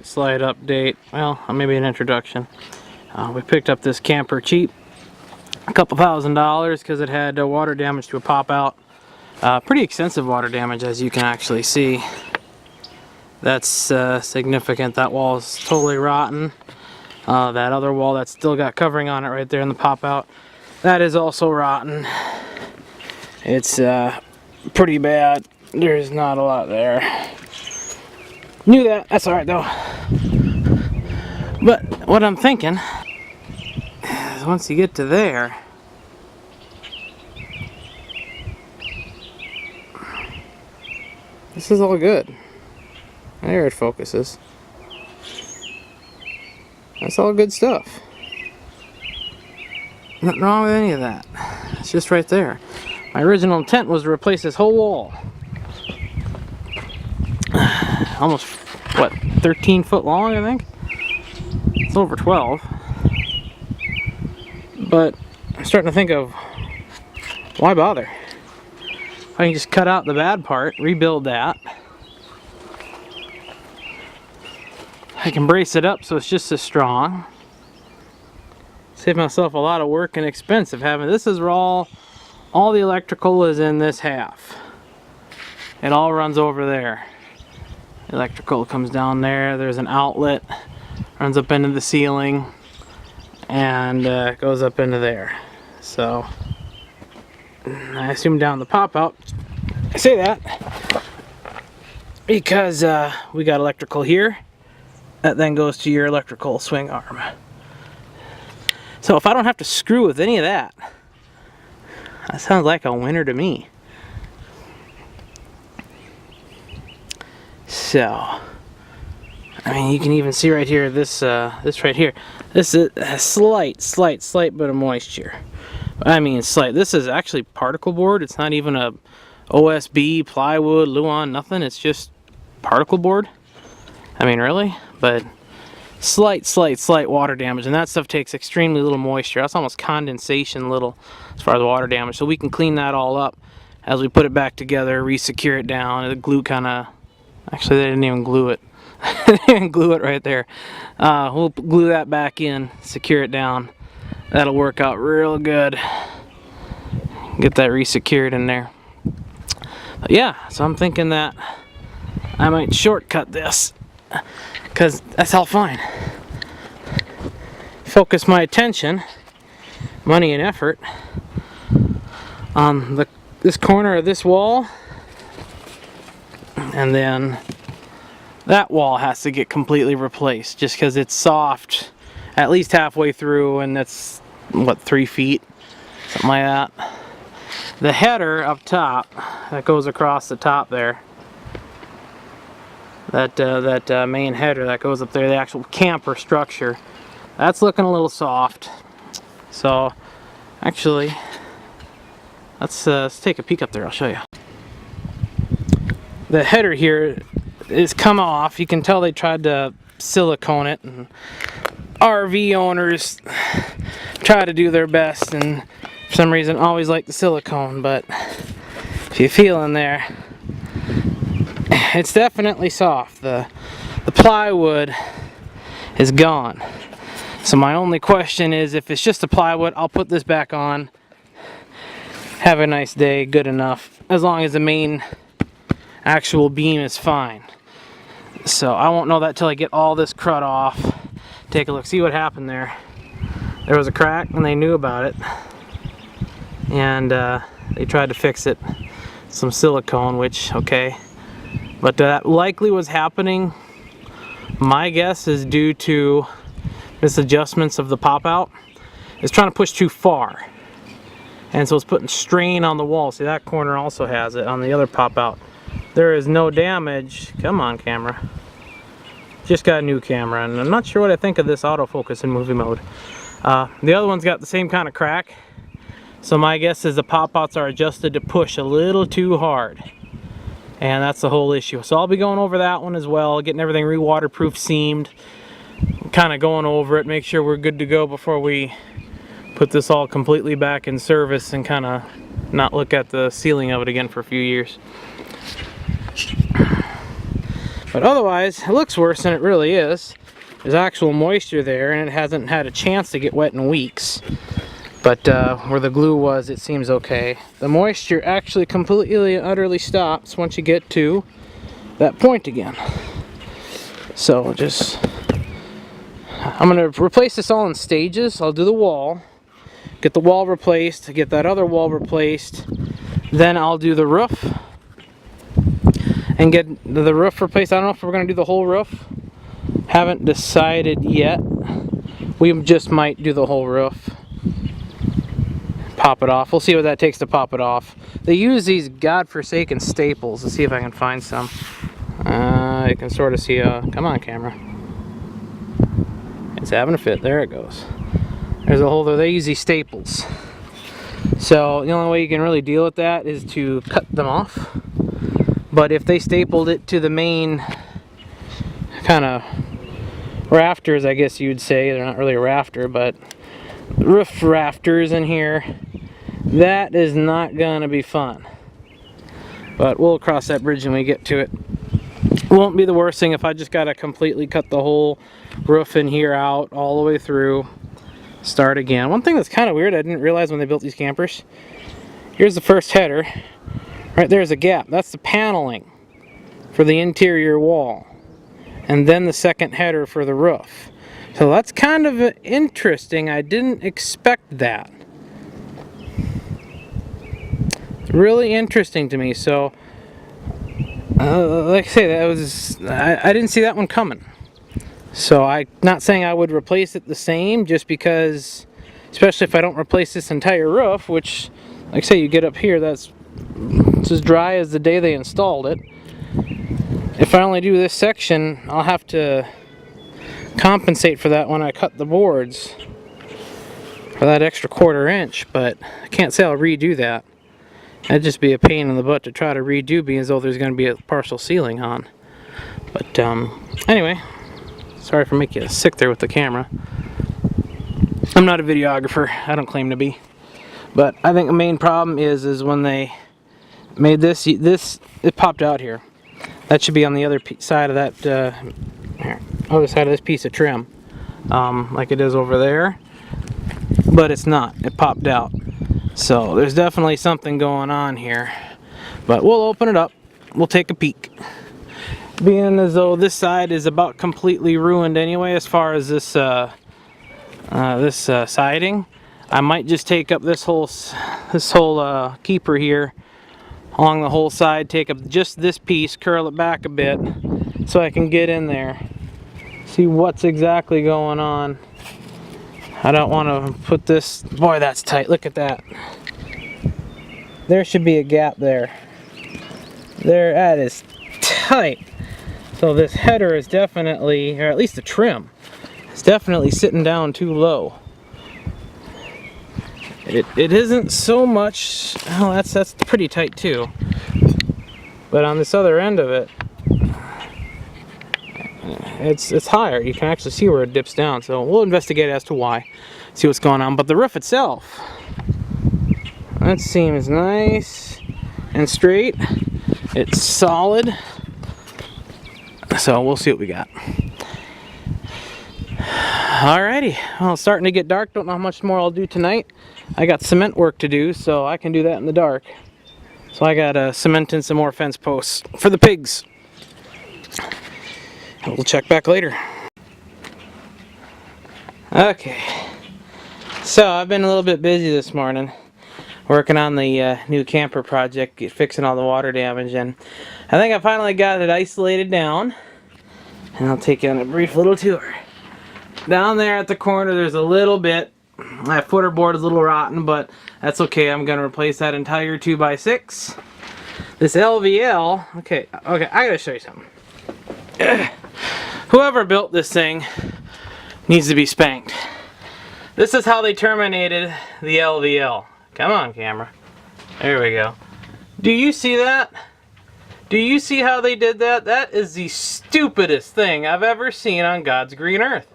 slide update. Well, maybe an introduction. We picked up this camper cheap, a couple $1,000 because it had water damage to a pop out. Pretty extensive water damage, as you can actually see. That's significant. That wall is totally rotten. That other wall that's still got covering on it right there in the pop out, that is also rotten. It's pretty bad. There's not a lot there. Knew that. That's alright though. But what I'm thinking is once you get to there, this is all good. There it focuses. That's all good stuff. Nothing wrong with any of that. It's just right there. My original intent was to replace this whole wall. Almost, what, 13 foot long, I think? It's over 12. But I'm starting to think of, why bother? I can just cut out the bad part, rebuild that. I can brace it up so it's just as strong. Save myself a lot of work and expense of having, this is where all the electrical is in this half. It all runs over there. Electrical comes down there, there's an outlet, runs up into the ceiling, and goes up into there. So, I assume down the pop out. I say that because we got electrical here that then goes to your electrical swing arm. So if I don't have to screw with any of that, that sounds like a winner to me. So, I mean, you can even see right here, this right here, this is a slight bit of moisture. I mean, slight. This is actually particle board. It's not even a OSB, plywood, Luan, nothing. It's just particle board. I mean, really? But slight water damage, and that stuff takes extremely little moisture. That's almost condensation little as far as water damage. So we can clean that all up as we put it back together, re-secure it down. The glue kind of, actually they didn't even glue it. They didn't even glue it right there. We'll glue that back in, secure it down. That'll work out real good. Get that re-secured in there. But yeah, so I'm thinking that I might shortcut this, because that's all fine. Focus my attention, money and effort on this corner of this wall, and then that wall has to get completely replaced just because it's soft at least halfway through, and that's what, 3 feet, something like that. The header up top that goes across the top there, that main header that goes up there, the actual camper structure, that's looking a little soft. So actually, let's take a peek up there. I'll show you. The header here is come off. You can tell they tried to silicone it, and RV owners try to do their best, and for some reason always like the silicone. But if you feel in there, it's definitely soft. The plywood is gone. So my only question is, if it's just the plywood, I'll put this back on. Have a nice day, good enough. As long as the main actual beam is fine. So I won't know that till I get all this crud off. Take a look, see what happened there. There was a crack and they knew about it. And they tried to fix it. Some silicone, which, okay. But that likely was happening. My guess is due to misadjustments of the pop out. It's trying to push too far. And so it's putting strain on the wall. See, that corner also has it on the other pop out. There is no damage. Come on, camera. Just got a new camera, and I'm not sure what I think of this autofocus in movie mode. The other one's got the same kind of crack. So my guess is the pop outs are adjusted to push a little too hard. And that's the whole issue. So I'll be going over that one as well, getting everything re-waterproof seamed. Kind of going over it, make sure we're good to go before we put this all completely back in service and kind of not look at the ceiling of it again for a few years. But otherwise, it looks worse than it really is. There's actual moisture there, and it hasn't had a chance to get wet in weeks. But where the glue was, it seems okay. The moisture actually completely and utterly stops once you get to that point again. So I'm going to replace this all in stages. I'll do the wall, get the wall replaced, get that other wall replaced, then I'll do the roof and get the roof replaced. I don't know if we're going to do the whole roof. Haven't decided yet. We just might do the whole roof. Pop it off. We'll see what that takes to pop it off. They use these godforsaken staples. Let's see if I can find some. You can sort of see come on, camera. It's having a fit. There it goes. There's a hole there. They use these staples. So the only way you can really deal with that is to cut them off. But if they stapled it to the main kind of rafters, I guess you'd say, they're not really a rafter, but roof rafters in here, that is not gonna be fun. But we'll cross that bridge when we get to it. Won't be the worst thing if I just gotta completely cut the whole roof in here out all the way through, start again. One thing that's kind of weird, I didn't realize when they built these campers, here's the first header. Right there's a gap. That's the paneling for the interior wall. And then the second header for the roof. So that's kind of interesting. I didn't expect that. Really interesting to me. So, like I say, that was I didn't see that one coming. So I'm not saying I would replace it the same, just because, especially if I don't replace this entire roof, which, like I say, you get up here, it's as dry as the day they installed it. If I only do this section, I'll have to compensate for that when I cut the boards for that extra 1/4 inch, but I can't say I'll redo that. That'd just be a pain in the butt to try to redo, being as though there's going to be a partial ceiling on. But anyway, sorry for making you sick there with the camera. I'm not a videographer. I don't claim to be. But I think the main problem is when they made this, it popped out here. That should be on the other side of that, other side of this piece of trim, like it is over there. But it's not. It popped out. So there's definitely something going on here. But we'll open it up. We'll take a peek. Being as though this side is about completely ruined anyway, as far as this siding, I might just take up this whole keeper here along the whole side, take up just this piece, curl it back a bit so I can get in there, see what's exactly going on. I don't want to put this, boy that's tight, look at that. There should be a gap there. That is tight. So this header is definitely, or at least the trim, is definitely sitting down too low. It isn't so much, oh that's pretty tight too. But on this other end of it, it's higher. You can actually see where it dips down. So we'll investigate as to why, see what's going on. But the roof itself, that seems nice and straight. It's solid. So we'll see what we got. Alrighty, well, it's starting to get dark. Don't know how much more I'll do tonight. I got cement work to do, so I can do that in the dark. So I got cement in some more fence posts for the pigs. We'll check back later. Okay, so I've been a little bit busy this morning working on the new camper project, fixing all the water damage, and I think I finally got it isolated down. And I'll take you on a brief little tour. Down there at the corner there's a little bit. My footer board is a little rotten, but that's okay. I'm going to replace that entire 2x6. This LVL, okay, I gotta show you something. Whoever built this thing needs to be spanked. This is how they terminated the LVL. Come on, camera. There we go. Do you see that? Do you see how they did that? That is the stupidest thing I've ever seen on God's green earth.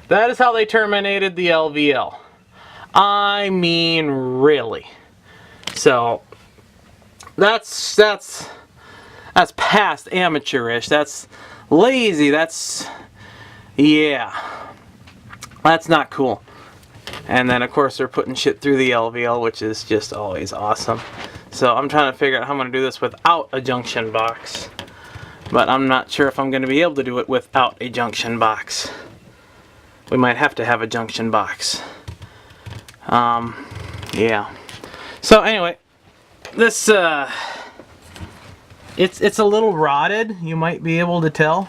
That is how they terminated the LVL. I mean, really. So, that's That's past amateurish. That's lazy. That's, yeah, that's not cool. And then of course they're putting shit through the LVL, which is just always awesome. So I'm trying to figure out how I'm going to do this without a junction box. But I'm not sure if I'm going to be able to do it without a junction box. We might have to have a junction box. Yeah. So anyway, this it's a little rotted. You might be able to tell.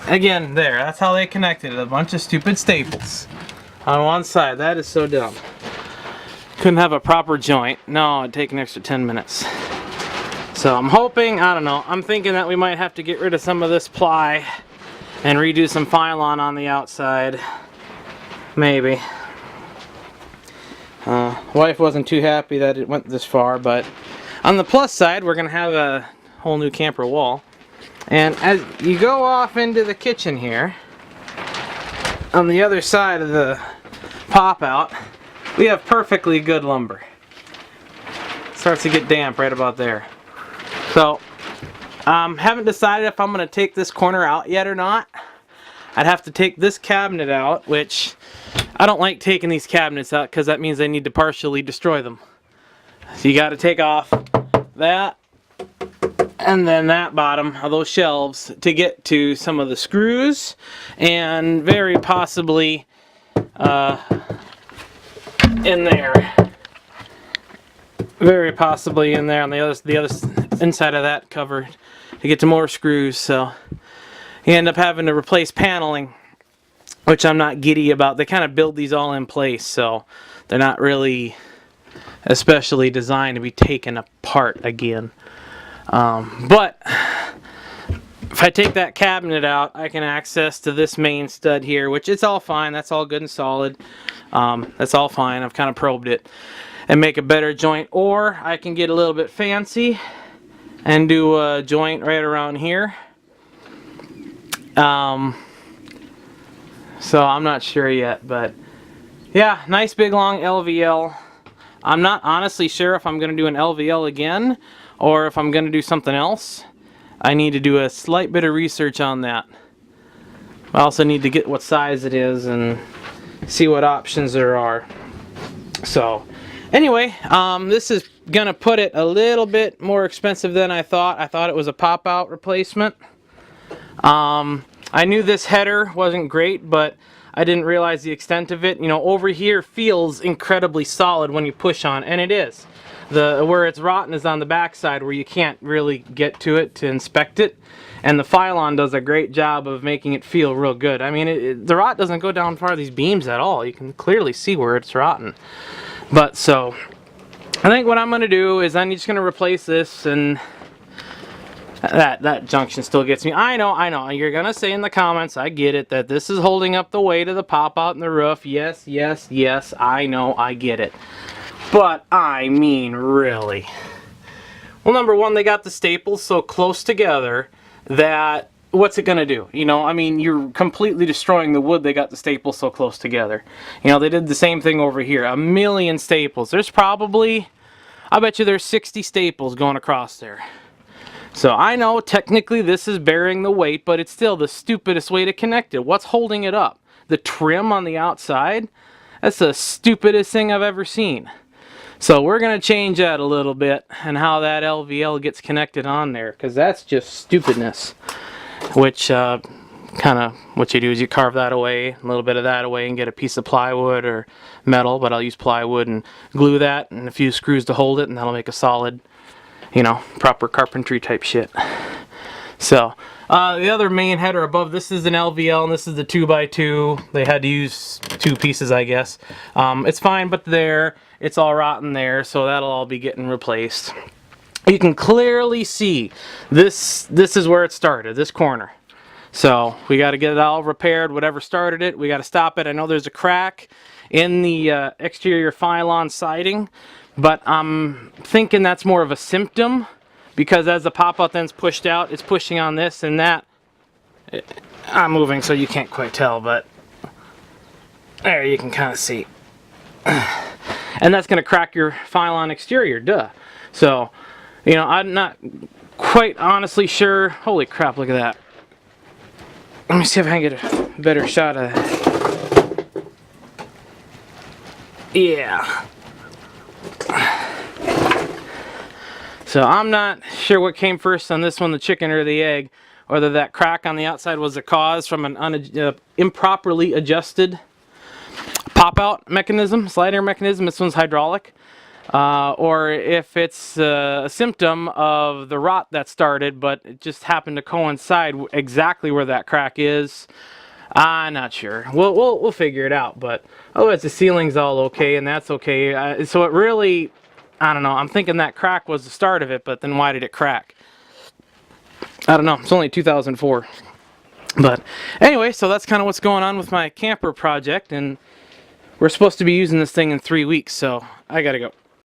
Again, there. That's how they connected it. A bunch of stupid staples on one side. That is so dumb. Couldn't have a proper joint. No, it'd take an extra 10 minutes. So I'm hoping, I don't know, I'm thinking that we might have to get rid of some of this ply and redo some pylon on the outside. Maybe. Wife wasn't too happy that it went this far, but on the plus side, we're going to have a whole new camper wall. And as you go off into the kitchen here, on the other side of the pop-out, we have perfectly good lumber. Starts to get damp right about there. So, haven't decided if I'm going to take this corner out yet or not. I'd have to take this cabinet out, which I don't like taking these cabinets out because that means I need to partially destroy them. So you got to take off that and then that bottom of those shelves to get to some of the screws and very possibly in there. Very possibly in there on the other inside of that cover to get to more screws. So you end up having to replace paneling, which I'm not giddy about. They kind of build these all in place, so they're not really especially designed to be taken apart again. But if I take that cabinet out, I can access to this main stud here, which it's all fine. That's all good and solid. That's all fine. I've kind of probed it and make a better joint, or I can get a little bit fancy and do a joint right around here. So I'm not sure yet, but yeah, nice big long LVL. I'm not honestly sure if I'm going to do an LVL again or if I'm going to do something else. I need to do a slight bit of research on that. I also need to get what size it is and see what options there are. So anyway, this is going to put it a little bit more expensive than I thought. I thought it was a pop-out replacement. I knew this header wasn't great, but I didn't realize the extent of it. You know, over here feels incredibly solid when you push on, and it is. Where it's rotten is on the back side where you can't really get to it to inspect it. And the Phylon does a great job of making it feel real good. I mean, the rot doesn't go down far these beams at all. You can clearly see where it's rotten. But so, I think what I'm going to do is I'm just going to replace this, and that junction still gets me. I know. You're going to say in the comments, I get it, that this is holding up the weight of the pop-out in the roof. Yes, I know, I get it. But, I mean, really. Well, number one, they got the staples so close together that what's it going to do? You know, I mean, you're completely destroying the wood. They got the staples so close together. You know, they did the same thing over here. 1,000,000 staples. There's probably, I bet you there's 60 staples going across there. So I know technically this is bearing the weight, but it's still the stupidest way to connect it. What's holding it up? The trim on the outside? That's the stupidest thing I've ever seen. So we're going to change that a little bit and how that LVL gets connected on there, because that's just stupidness. Which kind of what you do is you carve that away, a little bit of that away, and get a piece of plywood or metal, but I'll use plywood and glue that and a few screws to hold it, and that'll make a solid, you know, proper carpentry type shit. So the other main header above this is an LVL, and this is the 2x2. They had to use 2 pieces, I guess. It's fine, but there, it's all rotten there, so that'll all be getting replaced. You can clearly see this is where it started, this corner. So we got to get it all repaired. Whatever started it, we got to stop it. I know there's a crack in the exterior Phylon siding, but I'm thinking that's more of a symptom, because as the pop-out then's pushed out, it's pushing on this and that. I'm moving so you can't quite tell, but there you can kind of see. And that's going to crack your Phylon exterior, duh. So, you know, I'm not quite honestly sure. Holy crap, look at that. Let me see if I can get a better shot of that. Yeah. So I'm not sure what came first on this one, the chicken or the egg. Whether that crack on the outside was the cause from an improperly adjusted pop-out mechanism, slider mechanism. This one's hydraulic. Or if it's a symptom of the rot that started, but it just happened to coincide exactly where that crack is. I'm not sure. We'll figure it out. But otherwise, the ceiling's all okay, and that's okay. So it really, I don't know. I'm thinking that crack was the start of it, but then why did it crack? I don't know. It's only 2004. But anyway, so that's kind of what's going on with my camper project, and we're supposed to be using this thing in 3 weeks, so I gotta go.